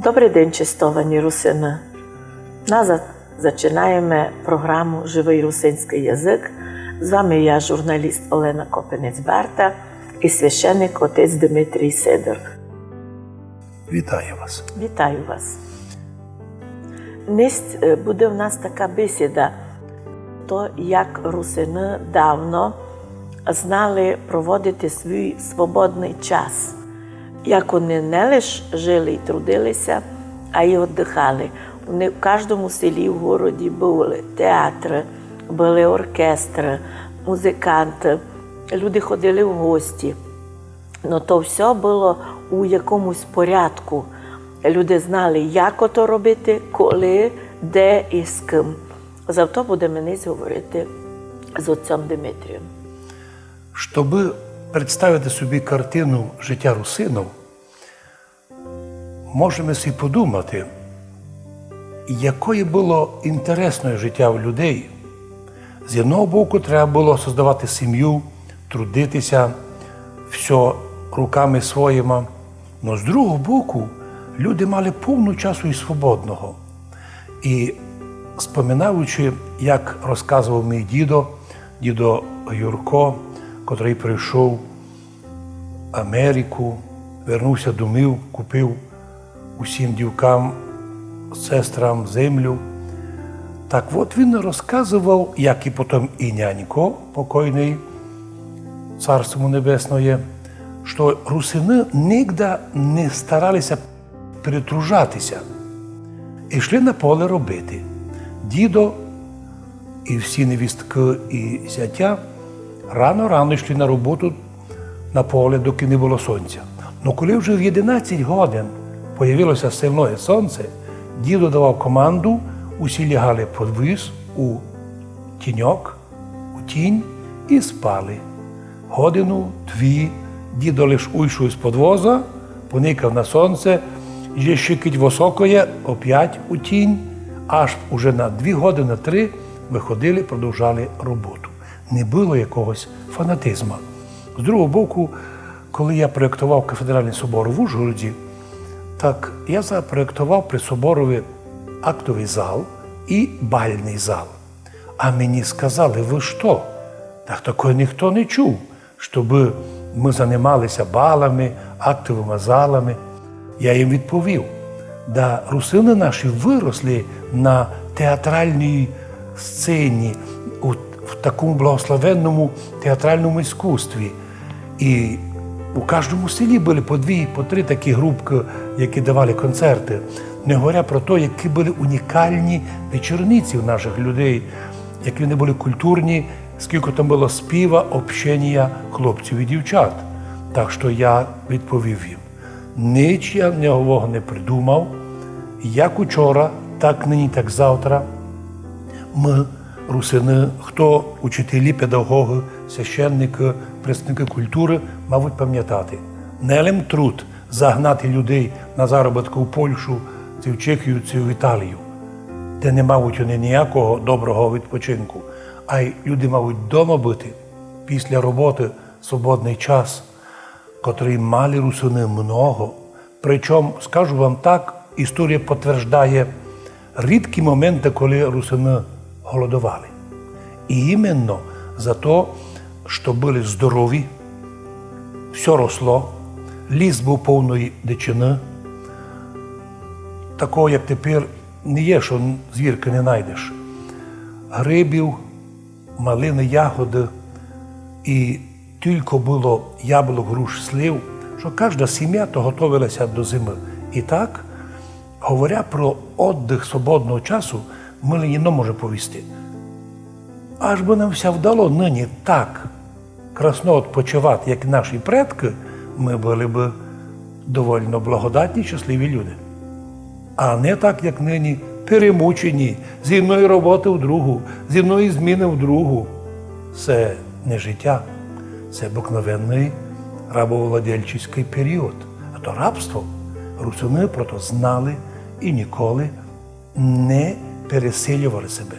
Добрий день, чистовані русини. Починаємо програму «Живий русинський язик». З вами я, журналіст Олена Копенець-Барта і священник отець Дмитрій Сидор. Вітаю вас. Вітаю вас. Ниць буде в нас така бесіда, то як русини давно знали проводити свій свободний час. Як вони не лише жили і трудилися, а й віддихали. В кожному селі, в городі були театри, були оркестри, музиканти, люди ходили в гості. Но то все було у якомусь порядку. Люди знали, як ото робити, коли, де і з ким. Завто будемо ниць говорити з отцем Дмитрієм. Щоби представити собі картину життя русинів, можемо собі подумати, якою було інтересне життя у людей. З одного боку, треба було створювати сім'ю, трудитися, все руками своїми. Но з другого боку, люди мали повну часу і свободного. І споминаючи, як розказував мій дідо Юрко, котрий прийшов в Америку, вернувся домів, купив усім дівкам, сестрам землю. Так от він розказував, як і потім і нянько покойний, Царство Небесне, що русини нігде не старалися перетружатися. І йшли на поле робити. Дідо і всі невістки і зятя рано-рано йшли на роботу на поле, доки не було сонця. Но коли вже в 11 годин появилося сильне сонце, дідо давав команду, усі лягали під віз, у тіньок, у тінь і спали. Годину, дві, дідо лиш уйшов з-під воза, поникав на сонце, і ще кить високоє, опять у тінь, аж уже на 2 години, 3 виходили, продовжали роботу. Не було якогось фанатизму. З другого боку, коли я проєктував кафедральний собор в Ужгороді, так я запроєктував при соборові актовий зал і бальний зал. А мені сказали, ви що? Так такого ніхто не чув, щоб ми займалися балами, актовими залами. Я їм відповів, да русини наші виросли на театральній сцені, в такому благословенному театральному іскусстві. І у кожному селі були по 2, по 3 такі групки, які давали концерти. Не говоря про те, які були унікальні вечорниці у наших людей, які вони були культурні, скільки там було співа, общення хлопців і дівчат. Так що я відповів їм. Ніч я нового не придумав. Як учора, так нині, так завтра. Ми, русини, хто учителі, педагоги, священники, представники культури, мабуть, пам'ятати. Нелем труд загнати людей на заробітку в Польщу, чи в Чехію, чи в Італію, де не мають вони ніякого доброго відпочинку, а й люди мають вдома бути після роботи свободний час, котрий мали русини много. Причому, скажу вам так, історія підтверджує рідкі моменти, коли русини голодували. І іменно за те, що були здорові, все росло, ліс був повної дичини. Такого, як тепер, не є, що звірки не знайдеш. Грибів, малини, ягоди, і тільки було яблук, груш, слив, що кожна сім'я то готувалася до зими. І так, говоря про віддих свободного часу, ми не можемо повісти. Аж би нам все вдало нині так красно відпочивати, як наші предки, ми були б доволі благодатні, щасливі люди. А не так, як нині, перемучені, з одної роботи в другу, з одної зміни в другу. Це не життя, це обикновенний рабовладельчий період. А то рабство русини прото знали і ніколи не пересилювали себе.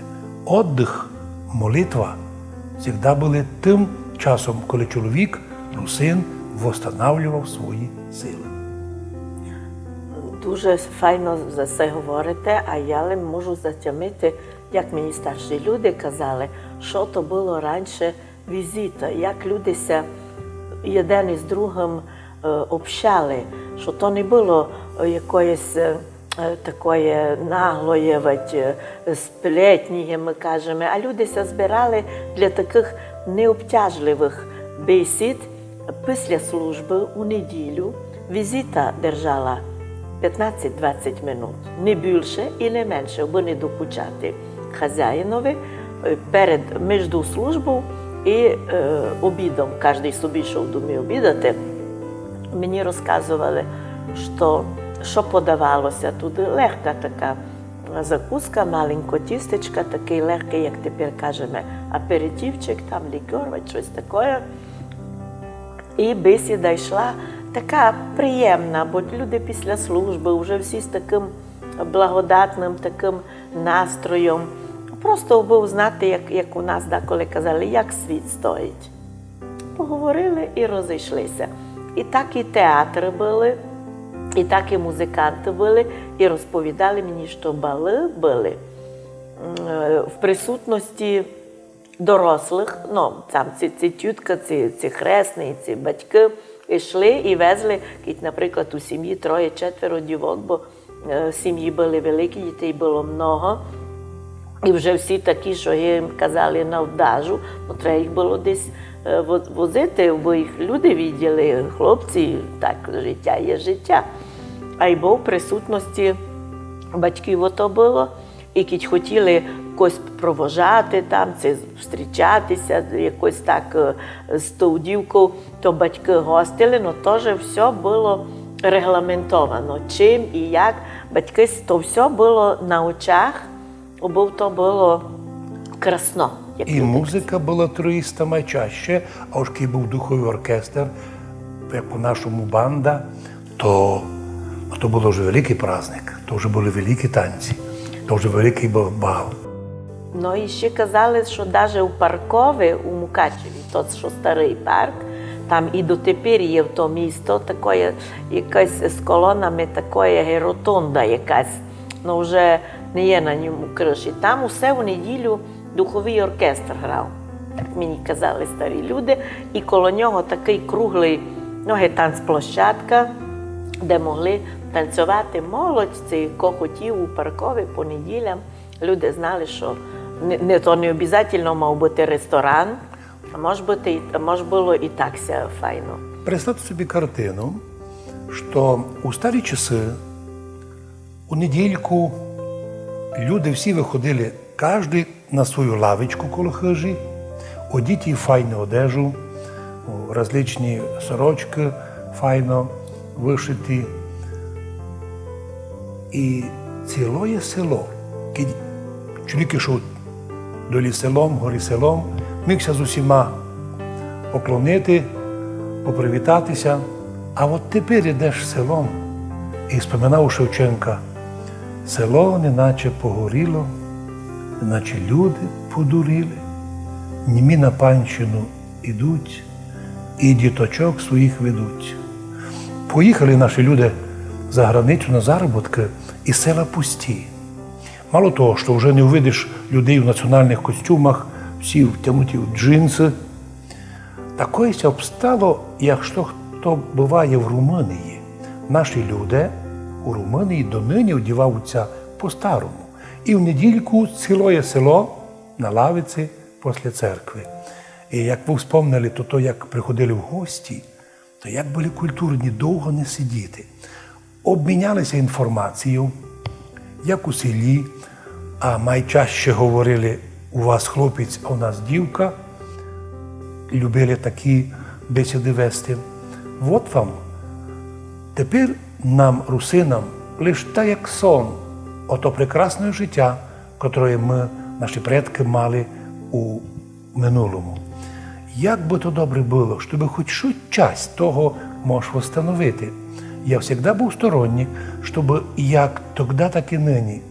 Віддих, молитва завжди були тим часом, коли чоловік, русин, восстанавлював свої сили. Дуже файно за це говорите, а я не можу затямити, як мені старші люди казали, що то було раніше візита, як люди ся один із другим общали, що то не було якоїсь такої наглої, сплетні, ми кажемо, а люди ся збирали для таких необтяжливих бесід після служби у неділю. Візита держала 15-20 минут, не більше і не менше, аби не докучати хазяїнові між службою і обідом. Кожен собі йшов домі обідати. Мені розказували, що подавалося туди. Легка така закуска, маленька тістечка, такий легкий, як тепер кажемо, аперитивчик, там лікер, щось таке. І бесіда йшла така приємна, бо люди після служби вже всі з таким благодатним таким настроєм. Просто був знати, як у нас деколи казали, як світ стоїть. Поговорили і розійшлися. І так і театри були, і так і музиканти були, і розповідали мені, що бали були в присутності дорослих, там ці тютка, ці хресні, ці батьки, йшли і везли, наприклад, у сім'ї 3-4 дівок, бо сім'ї були великі, дітей було много. І вже всі такі, що їм казали на вдажу, треба їх було десь возити, бо їх люди бачили, хлопці, так, життя є життя. А й був в присутності батьків ото було, і кіть хотіли когось провожати там, зустрічатися, якось так з тою дівкою, то батьки гостили, але теж все було регламентовано, чим і як. Батьки, то все було на очах, бо то було красно. І музика була троїста найчаще, а оскільки був духовий оркестр, як по-нашому банда, то було вже великий праздник, то вже були великі танці, то вже великий був бал. Ну і ще казали, що навіть у паркові, у Мукачеві, то що старий парк, там і дотепер є в то місто, таке, якась з колонами, така ротонда якась, ну вже не є на ньому криші. Там усе в неділю духовий оркестр грав, так мені казали старі люди, і коло нього такий круглий танцплощадка, де могли танцювати молодці, ко хотів у паркові по неділям. Люди знали, що то не обов'язково мав бути ресторан, а може було і так файно. Представте собі картину, що у старі часи, у недільку, люди всі виходили, кожен на свою лавочку коло хижі, одіті в файну одежу, различні сорочки файно вишиті. І ціле село, коли чоловік йшов долі селом, горі селом, мігся з усіма поклонити, попривітатися. А от тепер йдеш селом і споминав Шевченка, село неначе погоріло, неначе люди подуріли, німі на панщину ідуть і діточок своїх ведуть. Поїхали наші люди за границю на заробітки, і села пусті. Мало того, що вже не увидиш людей в національних костюмах, всі втягнуті в джинси. Такоїся обстало, якщо хто буває в Румунії. Наші люди у Румунії донині одягаються по-старому. І в недільку ціле село на лавиці після церкви. І як ви вспомнили, то як приходили в гості, то як були культурні, довго не сидіти. Обмінялися інформацією, як у селі, а найчастіше говорили, у вас хлопець, а у нас дівка. Любили такі бесіди вести. От вам. Тепер нам, русинам, лише так як сон, ото прекрасне життя, яке ми, наші предки, мали у минулому. Як би то добре було, щоб хоч щось часть того можеш встановити. Я завжди був сторонник, щоб як тоді, так і нині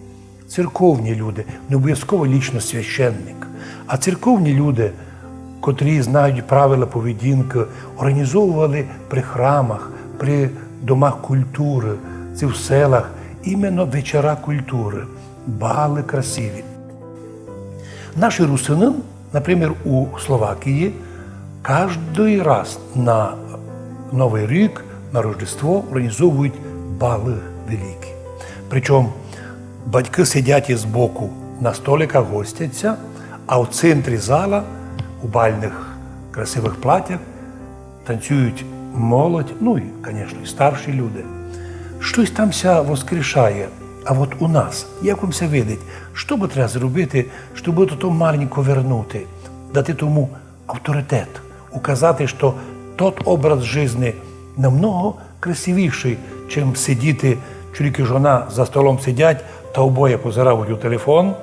церковні люди, не обов'язково лічно священник, а церковні люди, котрі знають правила поведінки, організовували при храмах, при домах культури це в селах, іменно вечора культури, бали красиві. Наші русини, наприклад, у Словакії, кожен раз на Новий рік, на Рождество організовують бали великі. Причому батьки сидять із боку на столиках, гостяться, а в центрі зала, у бальних красивих платтях, танцюють молодь, ну і, звісно, і старші люди. Щось там ся воскрешає. А от у нас, як вам це видить, що би треба зробити, щоб то маленько вернути, дати тому авторитет, указати, що тот образ життя намного красивіший, чим сидіти, чоловік і жона за столом сидять, та обоє позирають у телефон,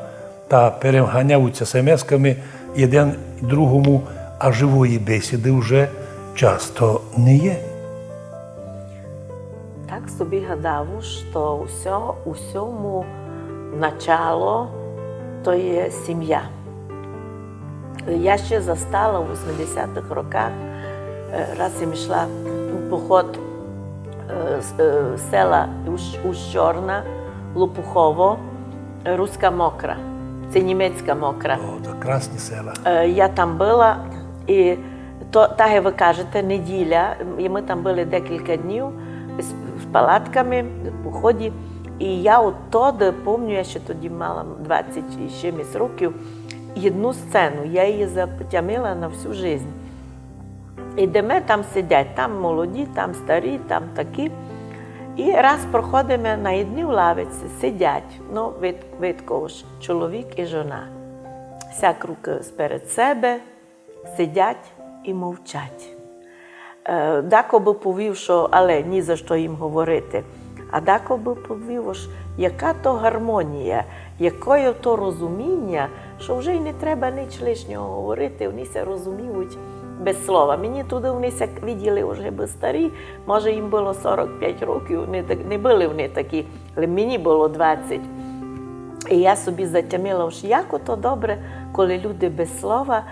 та переганяються смс-ками один другому, а живої бесіди вже часто не є. Так собі гадав, що усьому начало то є сім'я. Я ще застала у 80-х роках, раз я йшла у поход з села Ущорна, Лопухово, Руська Мокра, це німецька Мокра. О, це красні села. Я там була, і то, так як ви кажете, неділя, і ми там були декілька днів з палатками в поході. І я оттоді, пам'ятаю, я ще тоді мала 20 і чимось років, одну сцену, я її запам'ятала на всю життя. І де ми там сидять, там молоді, там старі, там такі. І раз проходимо на одній лавиці, сидять, ну, видко ж, чоловік і жона. Сяк руки сперед себе, сидять і мовчать. Дако би повів, що, але ні за що їм говорити. А дако би повів, що яка то гармонія, якое то розуміння, що вже й не треба ніч лишнього говорити, вони се розуміють без слова. Мені туди вони се виділи вже би старі, може їм було 45 років, не були вони такі, але мені було 20. І я собі затямила, що як то добре, коли люди без слова,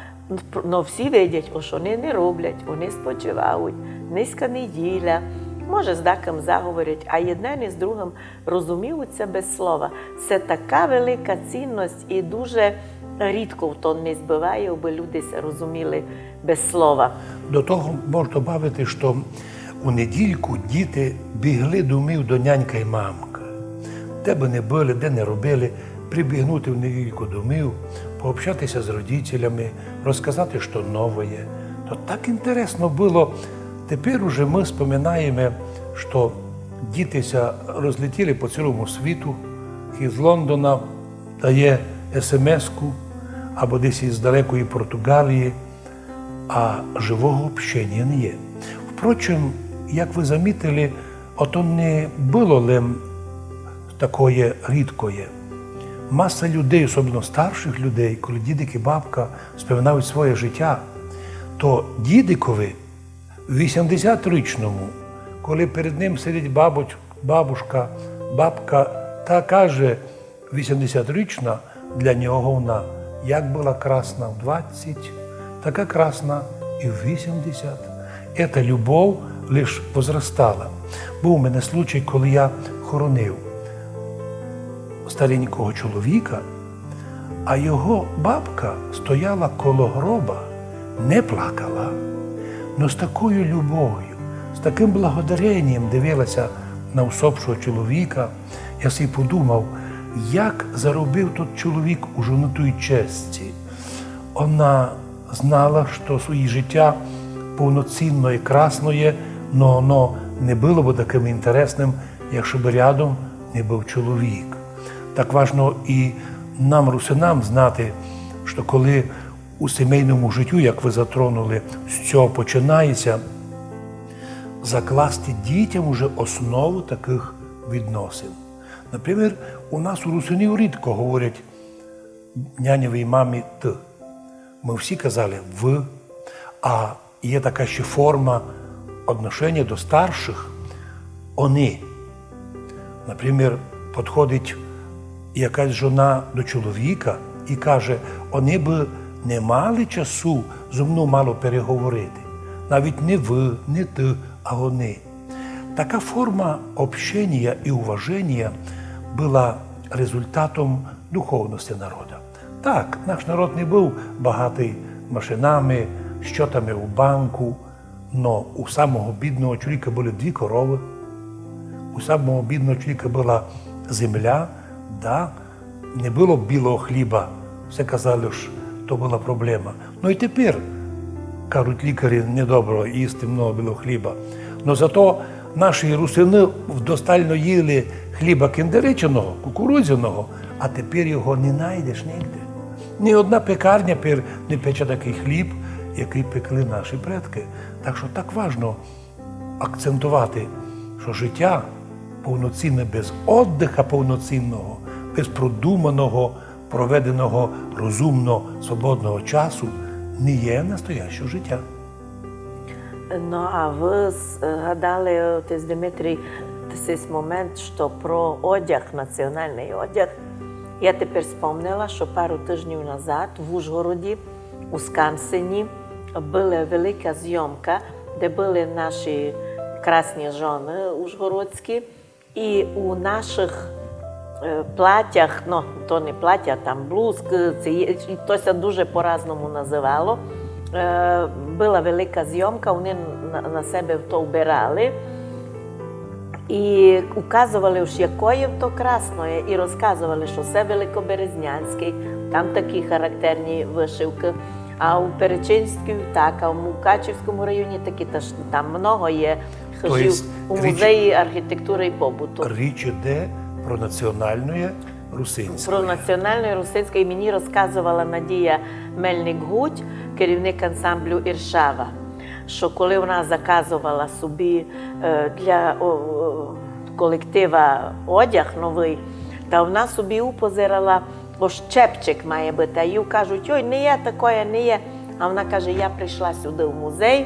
ну всі видять, що вони не роблять, вони спочивають, низька неділя, може з даком заговорять, а єдне з другим розуміються без слова. Це така велика цінність і дуже рідко в то не збиває, аби люди се розуміли без слова. До того можна додати, що у недільку діти бігли домів до нянька і мамка. Де би не були, де не робили, прибігнути в недільку домів, пообщатися з родителями, розказати, що нове є. То так інтересно було. Тепер уже ми споминаємо, що дітися розлетіли по цілому світу, із Лондона дає смс-ку, або десь із далекої Португалії, а живого общення не є. Впрочем, як ви замітили, ото не було лим такое рідкое. Маса людей, особливо старших людей, коли дідик і бабка споминають своє життя, то дідикові 80-річному, коли перед ним сидить бабушка, бабка, та каже 80-річна, для нього вона як була красна в 20, така красна і в 80. Ета любов лише возростала. Був у мене случай, коли я хоронив старенького чоловіка, а його бабка стояла коло гроба, не плакала, но з такою любов'ю, з таким благодаренням дивилася на усопшого чоловіка. Я собі подумав, як заробив тот чоловік уже на той честі. Вона знала, що своє життя повноцінно і красно є, но воно не було б таким інтересним, якщо б рядом не був чоловік. Так важливо і нам, русинам, знати, що коли у сімейному життю, як ви затронули, з цього починається, закласти дітям уже основу таких відносин. Наприклад, у нас у русинів рідко говорять нянявій мамі «ти». Ми всі казали «ви», а є така ще форма відношення до старших «вони». Наприклад, підходить якась жона до чоловіка і каже, вони б не мали часу зо мною мало переговорити. Навіть не ви, не ти, а вони. Така форма общения и уважения була результатом духовності народу. Так, наш народ не був багатий машинами, щотами у банку, но у самого бідного чоловіка були 2 корови, у самого бідного чоловіка була земля, да, не було білого хліба. Все казали, що то була проблема. Ну і тепер, кажуть лікарі, недобре їсти много білого хліба. Но зато наші русини вдостально їли хліба кіндериченого, кукурудзяного, а тепер його не знайдеш ніде. Ні одна пекарня не пече такий хліб, який пекли наші предки. Так що так важливо акцентувати, що життя повноцінне без віддиха повноцінного, без продуманого, проведеного розумно, свободного часу не є настояще життя. Ну, а ви згадали, отець Дмитрій, цей момент, що про одяг, національний одяг. Я тепер спомнила, що пару тижнів назад в Ужгороді, у Скансені, була велика зйомка, де були наші красні жони ужгородські, і у наших платтях, ну, то не плаття, там блузки, то се дуже по-разному називало. Була велика зйомка, вони на себе то вбирали і указували, якої то красної, і розказували, що це Великоберезнянський, там такі характерні вишивки, а у Перечинській так, а у Мукачівському районі такі, там много є хижів у музеї архітектури і побуту. Річ іде про національне русинське. Про національне русинське, і мені розказувала Надія Мельник-Гудь, керівник ансамблю «Іршава», що коли вона заказувала собі для колектива одяг новий, та вона собі упозирала, бо щепчик має бути, а їй кажуть, ой, не є такое, не є. А вона каже, я прийшла сюди в музей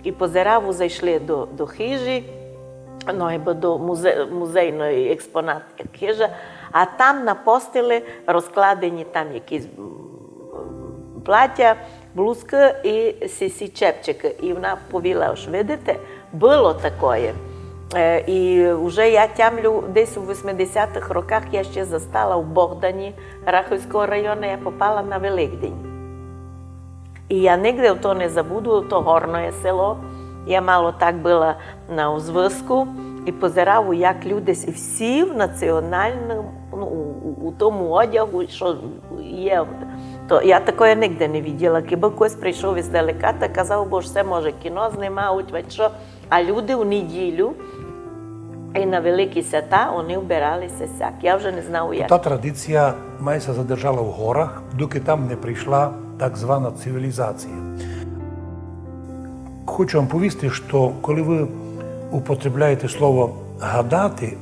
і позирав, зайшли до хижі, ну, або до музейної експонат, як хижа, а там на постелі розкладені там якісь плаття, блузки і сі чепчики. І вона повіла, що видите, було таке. І вже я тямлю, десь у 80-х роках я ще застала в Богдані Рахівського району, я попала на Великдень. І я нігде то не забуду, то горне село. Я мало так була на узв'язку і позирав, як люди всі в національному, ну, у тому одягу, що є. То я такого ніде не бачила. Хіба хтось прийшов іздалека та казав, бо ж це може кіно знімають, що. А люди в неділю і на великі свята вони вбиралися сяк. Я вже не знав, як. Та традиція майже задержала в горах, доки там не прийшла так звана цивілізація. Хочу вам повісти, що коли ви употребляєте слово «гадати»,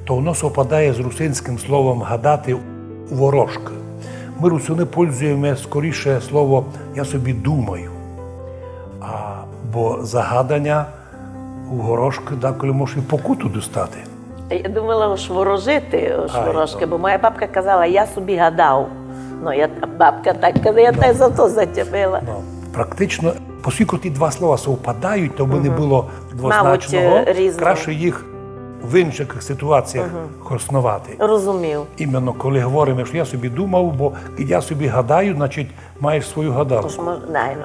то воно совпадає з русинським словом «гадати» «ворожка». Ми, русини, пользуємо скоріше слово «я собі думаю». Бо загадання у ворожки деколи може і покуту достати. Я думала, що ворожити ворожки, бо моя бабка казала, я собі гадав. Ну, бабка так казала, я так за то затямила. Практично, оскільки ті два слова совпадають, то би не було двозначного, краще їх в інших ситуаціях коснувати. Розумів. Іменно коли говоримо, що я собі думав, бо я собі гадаю, значить маєш свою гадалку. Тож, найно.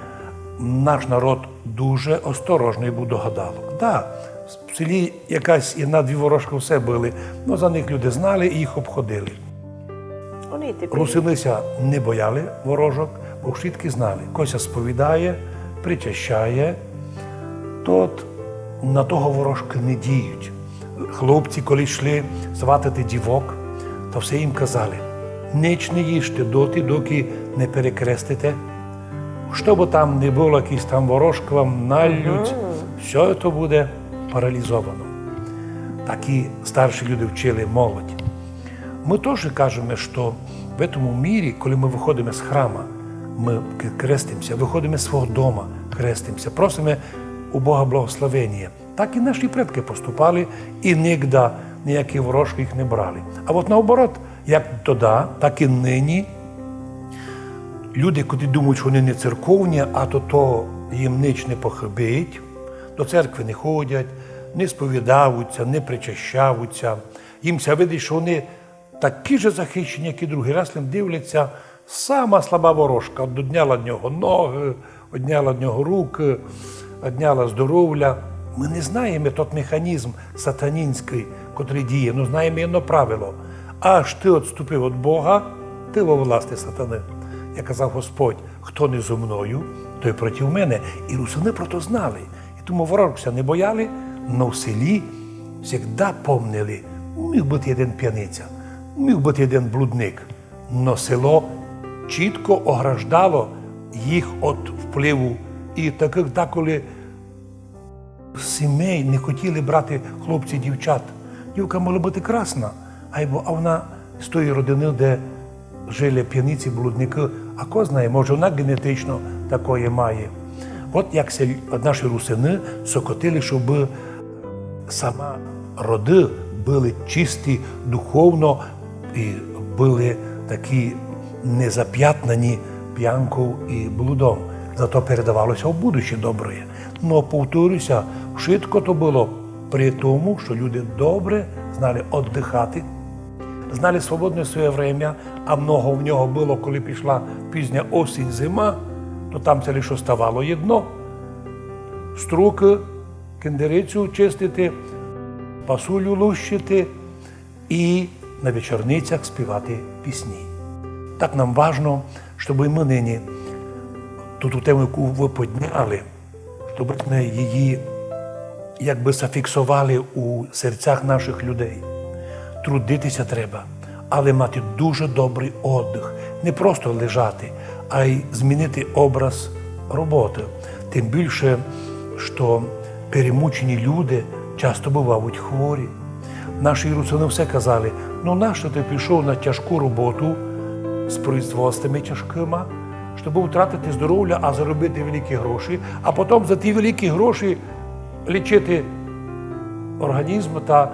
Наш народ дуже осторожний був до гадалок. Так, в селі якась одна-дві ворожки все були, але за них люди знали і їх обходили. Русинися не бояли ворожок, бо всі знали. Кося сповідає, причащає, то на того ворожки не діють. Хлопці, коли йшли сватати дівок, то все їм казали, ніч не їжте доки не перекрестите. Що би там не було, якісь там ворожки вам нальють, все це буде паралізовано. Такі старші люди вчили молодь. Ми теж кажемо, що в цьому мірі, коли ми виходимо з храма, ми крестимося, виходимо з свого дому, крестимося, просимо у Бога благословення. Так і наші предки поступали, і ніде ніякі ворожки їх не брали. А от наоборот, як тоді, так і нині, люди, коли думають, що вони не церковні, а то їм ніч не похибить, до церкви не ходять, не сповідаються, не причащаються. Їмся видить, що вони такі ж захищені, як і другі. Раз їм дивляться, сама слаба ворожка. Одняла від нього ноги, одняла від нього руки, одняла здоров'я. Ми не знаємо той механізм сатанінський, котрий діє, але знаємо одне правило. Аж ти відступив від Бога, ти во власті сатани. Як казав Господь, хто не зо мною, той проти мене. І русини про то знали. І тому ворожця не бояли, але в селі завжди помнили, міг бути один п'яниця, міг бути один блудник. Но село чітко ограждало їх від впливу. І таких деколи сімей не хотіли брати хлопці і дівчат. Дівка могла бути красна, а вона з тої родини, де жили п'яниці, блудники, а хто знає, може вона генетично такої має. От як наші русини сокотили, щоб сама роди були чисті духовно і були такі незап'ятнані п'янкою і блудом. Зато передавалося в будуще добре. Но, повторюся, швидко то було при тому, що люди добре знали віддихати, знали свободне своє время, а много в нього було, коли пішла пізня осінь, зима, то там це лише ставало єдно. Струки, кендерицю чистити, пасулю лущити і на вечорницях співати пісні. Так нам важно, щоб ми нині ту тему, яку ви підняли, щоб ми її якби зафіксували у серцях наших людей. Трудитися треба, але мати дуже добрий віддих. Не просто лежати, а й змінити образ роботи. Тим більше, що перемучені люди часто бувають хворі. Наші русини все казали, ну нащо ти пішов на тяжку роботу з производствами тяжкими, щоб втратити здоров'я, а заробити великі гроші, а потім за ті великі гроші лічити організм та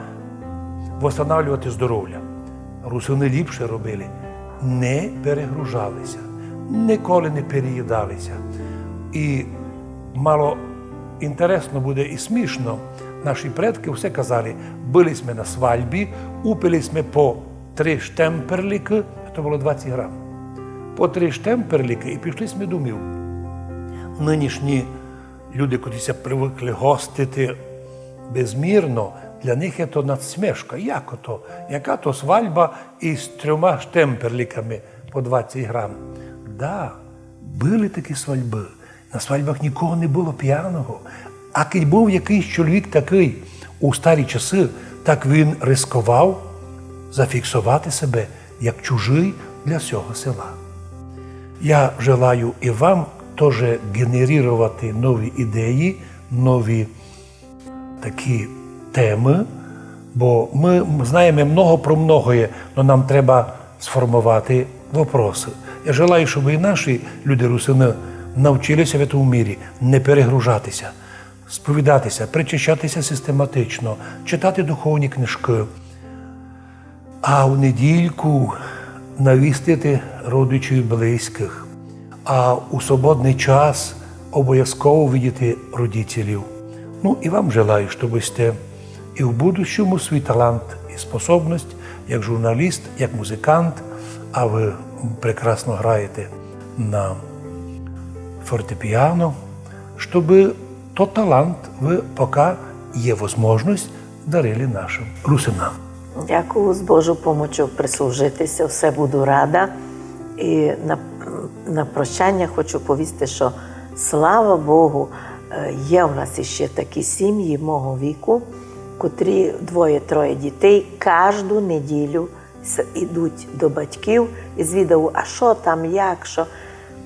відновлювати здоров'я. Русини ліпше робили, не перегружалися, ніколи не переїдалися. І мало інтересно буде і смішно. Наші предки все казали, були ми на свадьбі, упили ми по 3 штемперліки, це було 20 грам. По 3 штемперліки і пішли ми домів. Нинішні люди, котрі привикли гостити безмірно, для них це надсмішка. Як ото? Яка то свадьба із 3 штемперліками по 20 грам? Да, були такі свадьби. На свадьбах нікого не було п'яного. А коли був якийсь чоловік такий у старі часи, так він ризикував зафіксувати себе як чужий для всього села. Я желаю і вам теж генерувати нові ідеї, нові такі теми, бо ми знаємо много про многое, але нам треба сформувати вопроси. Я желаю, щоб і наші люди-русини навчилися в цьому мірі не перегружатися, сповідатися, причащатися систематично, читати духовні книжки, а в недільку навістити родичів і близьких, а у свободний час обов'язково видіти родителів. Ну і вам желаю, щоб ви і в будущому свій талант і способність, як журналіст, як музикант, а ви прекрасно граєте на фортепіано, щоб той талант ви, поки є можливість, дарили нашим русинам. Дякую, з Божою помочю прислужитися, все буду рада. І на прощання хочу повісти, що слава Богу, є у нас ще такі сім'ї мого віку, котрі 2-3 дітей кожну неділю йдуть до батьків і звідають, а що там, як, що.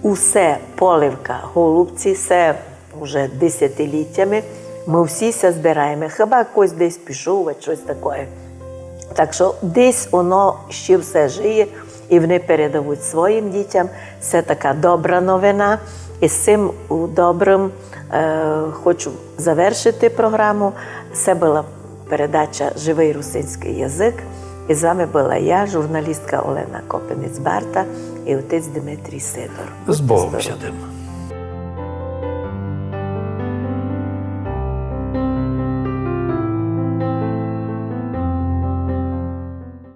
Усе поливка, голубці, все вже десятиліттями, ми всі збираємо. Хіба хтось десь пішов, щось таке. Так що десь воно ще все жиє, і вони передають своїм дітям. Це така добра новина. І з цим добрим хочу завершити програму. Це була передача «Живий русинський язик». І з вами була я, журналістка Олена Копенець-Барта і отець Дмитрій Сидор. З Богом сядемо.